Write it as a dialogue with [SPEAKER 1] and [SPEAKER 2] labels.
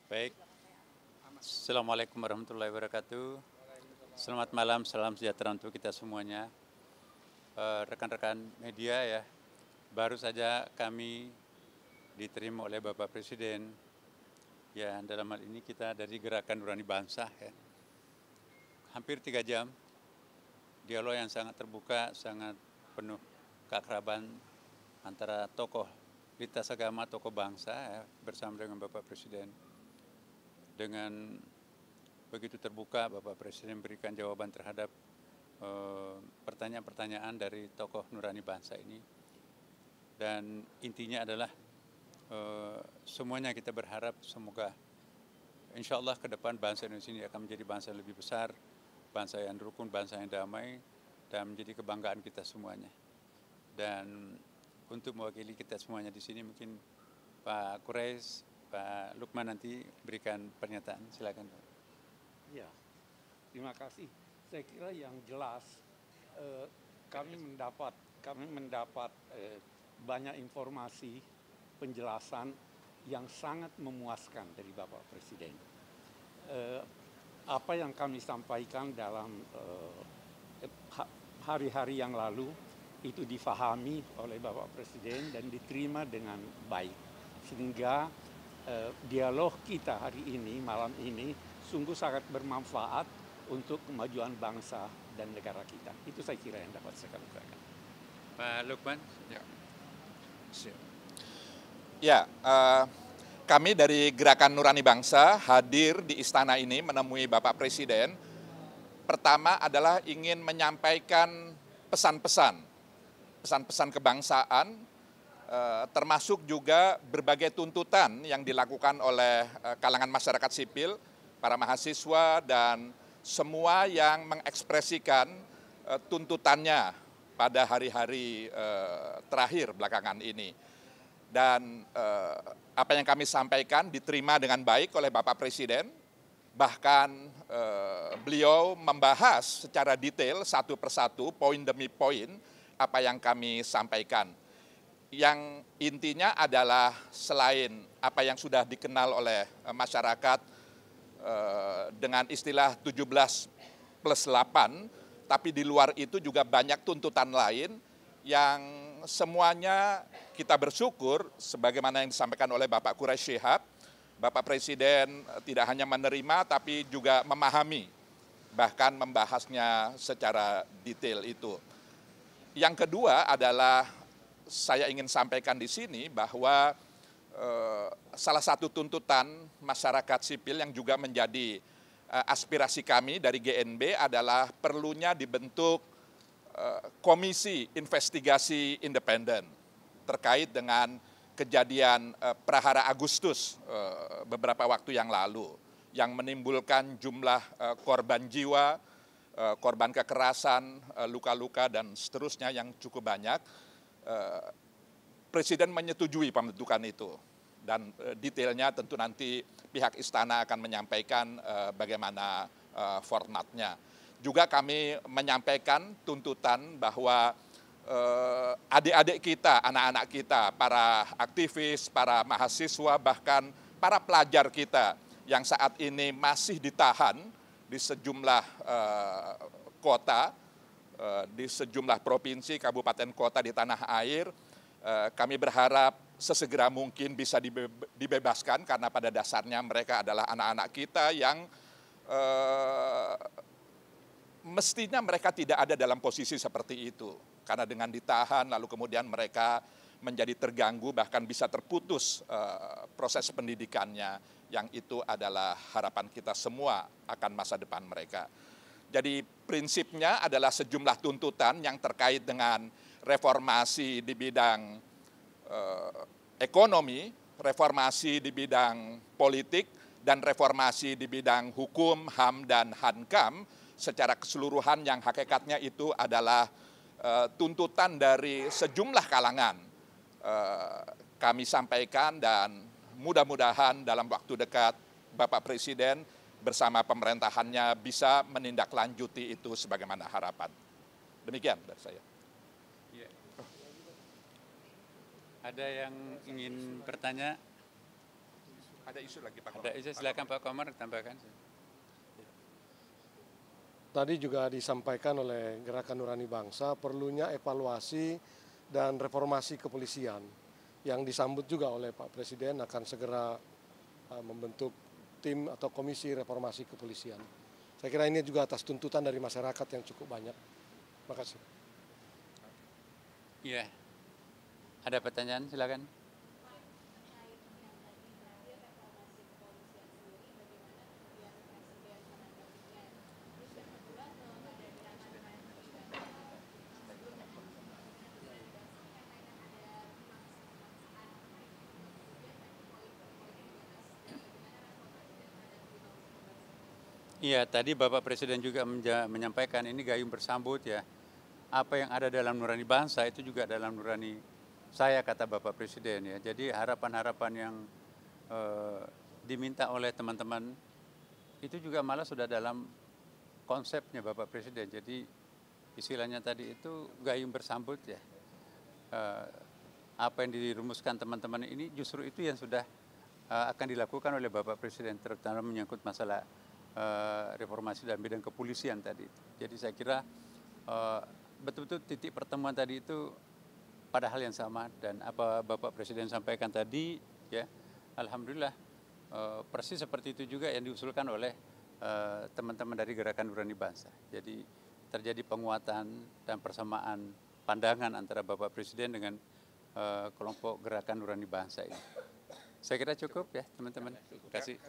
[SPEAKER 1] Baik, Assalamualaikum warahmatullahi wabarakatuh. Selamat malam, salam sejahtera untuk kita semuanya. Rekan-rekan media ya, baru saja kami diterima oleh Bapak Presiden. Ya, dalam hal ini kita dari Gerakan Nurani Bangsa ya. Hampir 3 jam, dialog yang sangat terbuka, sangat penuh keakraban antara tokoh lintas agama, tokoh bangsa ya, bersama dengan Bapak Presiden. Dengan begitu terbuka, Bapak Presiden memberikan jawaban terhadap pertanyaan-pertanyaan dari tokoh nurani bangsa ini. Dan intinya adalah semuanya kita berharap semoga insya Allah ke depan bangsa Indonesia ini akan menjadi bangsa yang lebih besar, bangsa yang rukun, bangsa yang damai, dan menjadi kebanggaan kita semuanya. Dan untuk mewakili kita semuanya di sini mungkin Pak Quraisy, Pak Lukman nanti berikan pernyataan. Silakan.
[SPEAKER 2] Ya, terima kasih. Saya kira yang jelas kami mendapat banyak informasi, penjelasan yang sangat memuaskan dari Bapak Presiden. Apa yang kami sampaikan dalam hari-hari yang lalu itu difahami oleh Bapak Presiden dan diterima dengan baik, sehingga dialog kita hari ini, malam ini, sungguh sangat bermanfaat untuk kemajuan bangsa dan negara kita. Itu saya kira yang dapat saya katakan.
[SPEAKER 1] Pak Lukman.
[SPEAKER 3] Ya, kami dari Gerakan Nurani Bangsa hadir di istana ini menemui Bapak Presiden. Pertama adalah ingin menyampaikan pesan-pesan kebangsaan, termasuk juga berbagai tuntutan yang dilakukan oleh kalangan masyarakat sipil, para mahasiswa, dan semua yang mengekspresikan tuntutannya pada hari-hari terakhir belakangan ini. Dan apa yang kami sampaikan diterima dengan baik oleh Bapak Presiden, bahkan beliau membahas secara detail satu persatu, poin demi poin, apa yang kami sampaikan. Yang intinya adalah selain apa yang sudah dikenal oleh masyarakat dengan istilah 17+8, tapi di luar itu juga banyak tuntutan lain yang semuanya kita bersyukur sebagaimana yang disampaikan oleh Bapak Quraisy Shihab, Bapak Presiden tidak hanya menerima tapi juga memahami, bahkan membahasnya secara detail itu. Yang kedua adalah saya ingin sampaikan di sini bahwa salah satu tuntutan masyarakat sipil yang juga menjadi aspirasi kami dari GNB adalah perlunya dibentuk komisi investigasi independen terkait dengan kejadian Prahara Agustus beberapa waktu yang lalu yang menimbulkan jumlah korban jiwa, korban kekerasan, luka-luka, dan seterusnya yang cukup banyak. Presiden menyetujui pembentukan itu dan detailnya tentu nanti pihak istana akan menyampaikan bagaimana formatnya. Juga kami menyampaikan tuntutan bahwa adik-adik kita, anak-anak kita, para aktivis, para mahasiswa, bahkan para pelajar kita yang saat ini masih ditahan di sejumlah kota, di sejumlah provinsi, kabupaten, kota di tanah air. Kami berharap sesegera mungkin bisa dibebaskan karena pada dasarnya mereka adalah anak-anak kita yang mestinya mereka tidak ada dalam posisi seperti itu. Karena dengan ditahan lalu kemudian mereka menjadi terganggu bahkan bisa terputus proses pendidikannya, yang itu adalah harapan kita semua akan masa depan mereka. Jadi prinsipnya adalah sejumlah tuntutan yang terkait dengan reformasi di bidang ekonomi, reformasi di bidang politik, dan reformasi di bidang hukum, HAM, dan Hankam secara keseluruhan yang hakikatnya itu adalah tuntutan dari sejumlah kalangan. Kami sampaikan dan mudah-mudahan dalam waktu dekat Bapak Presiden bersama pemerintahannya bisa menindaklanjuti itu sebagaimana harapan. Demikian dari saya.
[SPEAKER 1] Ya. Ada yang ingin bertanya?
[SPEAKER 3] Ada isu lagi Pak
[SPEAKER 1] Ada isu, silakan Pak Komar tambahkan.
[SPEAKER 4] Tadi juga disampaikan oleh Gerakan Nurani Bangsa perlunya evaluasi dan reformasi kepolisian yang disambut juga oleh Pak Presiden akan segera membentuk tim atau komisi reformasi kepolisian. Saya kira ini juga atas tuntutan dari masyarakat yang cukup banyak. Terima kasih.
[SPEAKER 1] Iya. Ada pertanyaan, silakan. Iya, tadi Bapak Presiden juga menyampaikan ini gayung bersambut ya. Apa yang ada dalam nurani bangsa itu juga dalam nurani saya, kata Bapak Presiden ya. Jadi harapan-harapan yang diminta oleh teman-teman itu juga malah sudah dalam konsepnya Bapak Presiden. Jadi istilahnya tadi itu gayung bersambut ya. Apa yang dirumuskan teman-teman ini justru itu yang sudah akan dilakukan oleh Bapak Presiden, terutama menyangkut masalah reformasi dalam bidang kepolisian tadi. Jadi saya kira betul-betul titik pertemuan tadi itu pada hal yang sama, dan apa Bapak Presiden sampaikan tadi ya, alhamdulillah persis seperti itu juga yang diusulkan oleh teman-teman dari Gerakan Nurani Bangsa. Jadi terjadi penguatan dan persamaan pandangan antara Bapak Presiden dengan kelompok Gerakan Nurani Bangsa ini. Saya kira cukup ya teman-teman. Terima kasih.